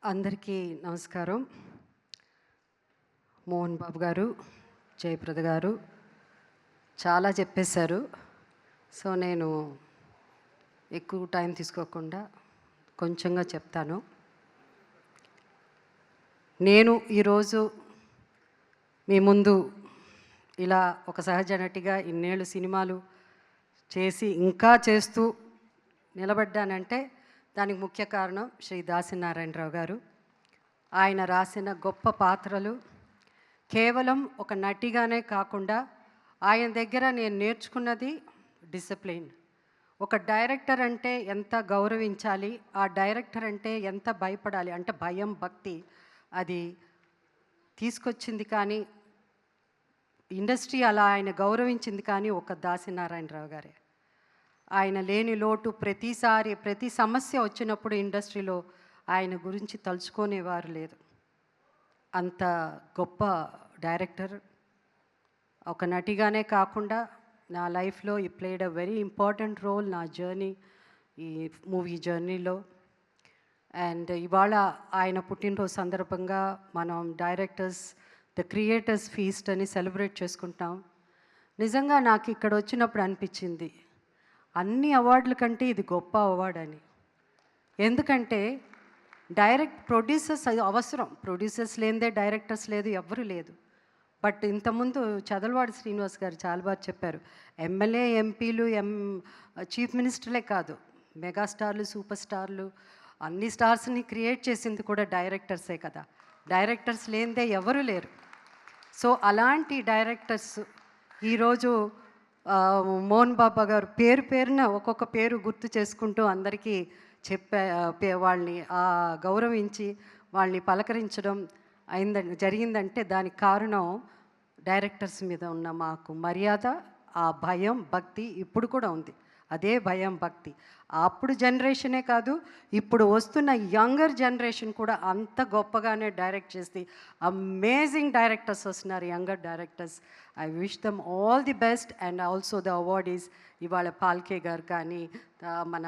అందరికీ నమస్కారం. మోహన్ బాబు గారు, జయప్రద గారు చాలా చెప్పేశారు. సో నేను ఎక్కువ టైం తీసుకోకుండా కొంచెంగా చెప్తాను. నేను ఈరోజు మీ ముందు ఇలా ఒక సహజ నటిగా ఇన్నేళ్ళు సినిమాలు చేసి ఇంకా చేస్తూ నిలబడ్డానంటే దానికి ముఖ్య కారణం శ్రీ దాసనారాయణరావు గారు. ఆయన రాసిన గొప్ప పాత్రలు కేవలం ఒక నటిగానే కాకుండా ఆయన దగ్గర నేను నేర్చుకున్నది డిసిప్లిన్. ఒక డైరెక్టర్ అంటే ఎంత గౌరవించాలి, ఆ డైరెక్టర్ అంటే ఎంత భయపడాలి, అంటే భయం భక్తి అది తీసుకొచ్చింది. కానీ ఇండస్ట్రీ అలా ఆయన గౌరవించింది కానీ ఒక దాసనారాయణరావు గారే. ఆయన లేని లోటు ప్రతిసారి ప్రతి సమస్య వచ్చినప్పుడు ఇండస్ట్రీలో ఆయన గురించి తలుచుకునేవారు లేదు. అంత గొప్ప డైరెక్టర్. ఒక నటిగానే కాకుండా నా లైఫ్లో ఈ played a very important role నా జర్నీ, ఈ మూవీ జర్నీలో. అండ్ ఇవాళ ఆయన పుట్టినరోజు సందర్భంగా మనం డైరెక్టర్స్ ద క్రియేటర్స్ ఫీస్ట్ అని సెలబ్రేట్ చేసుకుంటాం. నిజంగా నాకు ఇక్కడ వచ్చినప్పుడు అనిపించింది అన్ని అవార్డుల కంటే ఇది గొప్ప అవార్డు అని. ఎందుకంటే డైరెక్ట్ ప్రొడ్యూసర్స్ అవసరం, ప్రొడ్యూసర్స్ లేనిదే డైరెక్టర్స్ లేదు, ఎవ్వరు లేదు. బట్ ఇంతకుముందు చదలవాడి శ్రీనివాస్ గారు చాలా బాగా చెప్పారు. ఎమ్మెల్యే ఎంపీలు చీఫ్ మినిస్టర్లే కాదు, మెగాస్టార్లు సూపర్ స్టార్లు అన్ని స్టార్స్ని క్రియేట్ చేసింది కూడా డైరెక్టర్సే కదా. డైరెక్టర్స్ లేనిదే ఎవరు లేరు. సో అలాంటి డైరెక్టర్స్ ఈరోజు మోహన్ బాబా గారు పేరు పేరున ఒక్కొక్క పేరు గుర్తు చేసుకుంటూ అందరికీ వాళ్ళని గౌరవించి వాళ్ళని పలకరించడం జరిగిందంటే దానికి కారణం డైరెక్టర్స్ మీద ఉన్న మాకు మర్యాద, ఆ భయం భక్తి ఇప్పుడు కూడా ఉంది. అదే భయం భక్తి అప్పుడు జనరేషనే కాదు, ఇప్పుడు వస్తున్న యంగర్ జనరేషన్ కూడా అంత గొప్పగానే డైరెక్ట్ చేసి అమేజింగ్ డైరెక్టర్స్ వస్తున్నారు, younger directors. I wish them all the best. And also the awardees ఇవాళ పాల్కే గారు కానీ, మన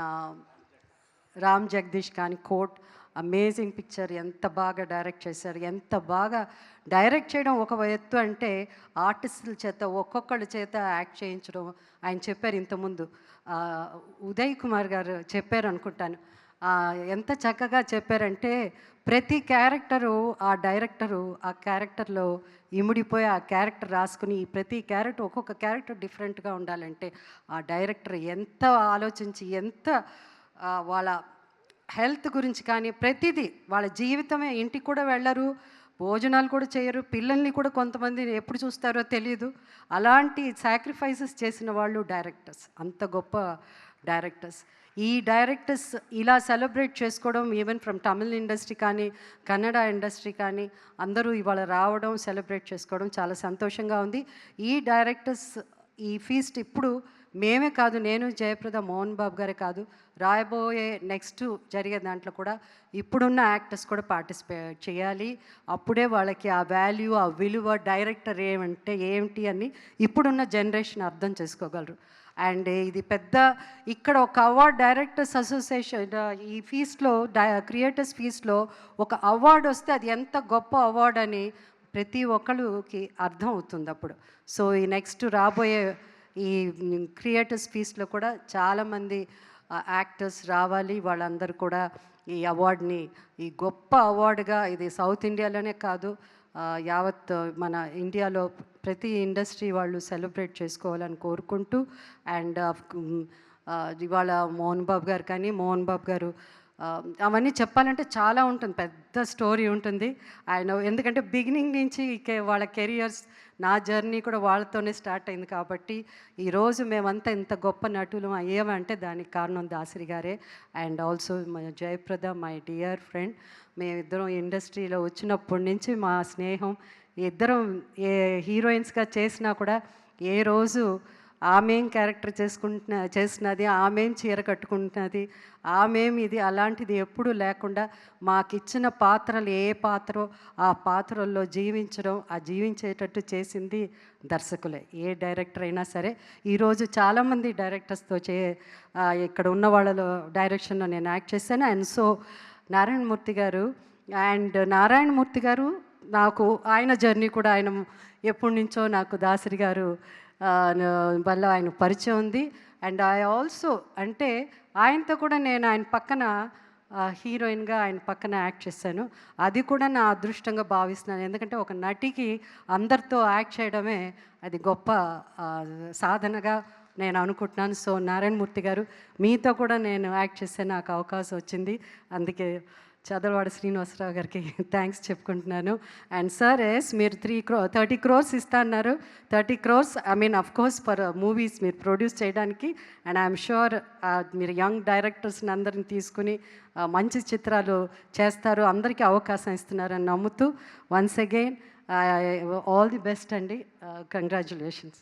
రామ్ జగదీష్ కానీ, కోట్ అమేజింగ్ పిక్చర్, ఎంత బాగా డైరెక్ట్ చేశారు. ఎంత బాగా డైరెక్ట్ చేయడం ఒక ఎత్తు అంటే ఆర్టిస్టుల చేత ఒక్కొక్కళ్ళ చేత యాక్ట్ చేయించడం. ఆయన చెప్పారు ఇంతకుముందు, ఉదయ్ కుమార్ గారు చెప్పారు అనుకుంటాను, ఎంత చక్కగా చెప్పారంటే ప్రతి క్యారెక్టరు ఆ డైరెక్టరు ఆ క్యారెక్టర్లో ఇముడిపోయి ఆ క్యారెక్టర్ రాసుకుని ప్రతి క్యారెక్టర్ ఒక్కొక్క క్యారెక్టర్ డిఫరెంట్గా ఉండాలంటే ఆ డైరెక్టర్ ఎంత ఆలోచించి ఎంత వాళ్ళ హెల్త్ గురించి కానీ ప్రతిదీ, వాళ్ళ జీవితమే, ఇంటికి కూడా వెళ్ళరు, భోజనాలు కూడా చేయరు, పిల్లల్ని కూడా కొంతమంది ఎప్పుడు చూస్తారో తెలియదు. అలాంటి సాక్రిఫైసెస్ చేసిన వాళ్ళు డైరెక్టర్స్, అంత గొప్ప డైరెక్టర్స్. ఈ డైరెక్టర్స్ ఇలా సెలబ్రేట్ చేసుకోవడం ఈవెన్ ఫ్రమ్ తమిళ్ ఇండస్ట్రీ కానీ కన్నడ ఇండస్ట్రీ కానీ అందరూ ఇవాళ రావడం సెలబ్రేట్ చేసుకోవడం చాలా సంతోషంగా ఉంది. ఈ డైరెక్టర్స్ ఈ ఫీస్ట్ ఇప్పుడు మేమే కాదు, నేను జయప్రద మోహన్ బాబు గారే కాదు, రాయబోయే నెక్స్ట్ జరిగే దాంట్లో కూడా ఇప్పుడున్న యాక్టర్స్ కూడా పార్టిసిపేట్ చేయాలి. అప్పుడే వాళ్ళకి ఆ వాల్యూ, ఆ విలువ, డైరెక్టర్ ఏమంటే ఏమిటి అని ఇప్పుడున్న జనరేషన్ అర్థం చేసుకోగలరు. అండ్ ఇది పెద్ద ఇక్కడ ఒక అవార్డ్ డైరెక్టర్స్ అసోసియేషన్ ఈ ఫీస్ట్లో క్రియేటర్స్ ఫీస్ట్లో ఒక అవార్డు వస్తే అది ఎంత గొప్ప అవార్డు అని ప్రతి ఒక్కరికి అర్థం అవుతుంది అప్పుడు. సో ఈ నెక్స్ట్ రాబోయే ఈ క్రియేటర్స్ ఫీస్ట్లో కూడా చాలామంది యాక్టర్స్ రావాలి. వాళ్ళందరూ కూడా ఈ అవార్డుని, ఈ గొప్ప అవార్డుగా, ఇది సౌత్ ఇండియాలోనే కాదు యావత్ మన ఇండియాలో ప్రతి ఇండస్ట్రీ వాళ్ళు సెలబ్రేట్ చేసుకోవాలని కోరుకుంటూ. అండ్ ఇవాళ మోహన్ బాబు గారు కానీ, మోహన్ బాబు గారు అవన్నీ చెప్పాలంటే చాలా ఉంటుంది, పెద్ద స్టోరీ ఉంటుంది ఆయన. ఎందుకంటే బిగినింగ్ నుంచి వాళ్ళ కెరియర్స్, నా జర్నీ కూడా వాళ్ళతోనే స్టార్ట్ అయింది కాబట్టి ఈరోజు మేమంతా ఇంత గొప్ప నటులు అయ్యామంటే దానికి కారణం దాసరి గారే. And also Jayaprada my dear friend. మేమిద్దరం ఇండస్ట్రీలో వచ్చినప్పటి నుంచి మా స్నేహం, ఇద్దరం ఏ హీరోయిన్స్గా చేసినా కూడా ఏ రోజు ఆమెం క్యారెక్టర్ చేసినది, ఆమెం చీర కట్టుకుంటున్నది, ఆమెం ఇది అలాంటిది ఎప్పుడూ లేకుండా మాకిచ్చిన పాత్రలు ఏ పాత్రో ఆ పాత్రల్లో జీవించడం, ఆ జీవించేటట్టు చేసింది దర్శకులే. ఏ డైరెక్టర్ అయినా సరే. ఈరోజు చాలామంది డైరెక్టర్స్తో ఇక్కడ ఉన్న వాళ్ళలో డైరెక్షన్లో నేను యాక్ట్ చేశాను. అండ్ సో నారాయణమూర్తి గారు అండ్ నారాయణమూర్తి గారు నాకు ఆయన జర్నీ కూడా ఆయన ఎప్పటి నుంచో నాకు దాసరి గారు వల్ల ఆయన పరిచయం ఉంది. అండ్ ఐ ఆల్సో అంటే ఆయనతో కూడా నేను ఆయన పక్కన హీరోయిన్గా ఆయన పక్కన యాక్ట్ చేశాను. అది కూడా నా అదృష్టంగా భావిస్తున్నాను. ఎందుకంటే ఒక నటికి అందరితో యాక్ట్ చేయడమే అది గొప్ప సాధనగా నేను అనుకుంటున్నాను. సో నారాయణమూర్తి గారు మీతో కూడా నేను యాక్ట్ చేసే నాకు అవకాశం వచ్చింది. అందుకే చదలవాడ శ్రీనివాసరావు గారికి థ్యాంక్స్ చెప్పుకుంటున్నాను. అండ్ సార్ మీరు 30 crores ఇస్తా అన్నారు. 30 crores I mean of course for movies మీరు ప్రొడ్యూస్ చేయడానికి. అండ్ ఐఎమ్ షూర్ మీరు యంగ్ డైరెక్టర్స్ని అందరిని తీసుకుని మంచి చిత్రాలు చేస్తారు, అందరికీ అవకాశం ఇస్తున్నారని నమ్ముతూ once again all the best అండి. కంగ్రాచులేషన్స్.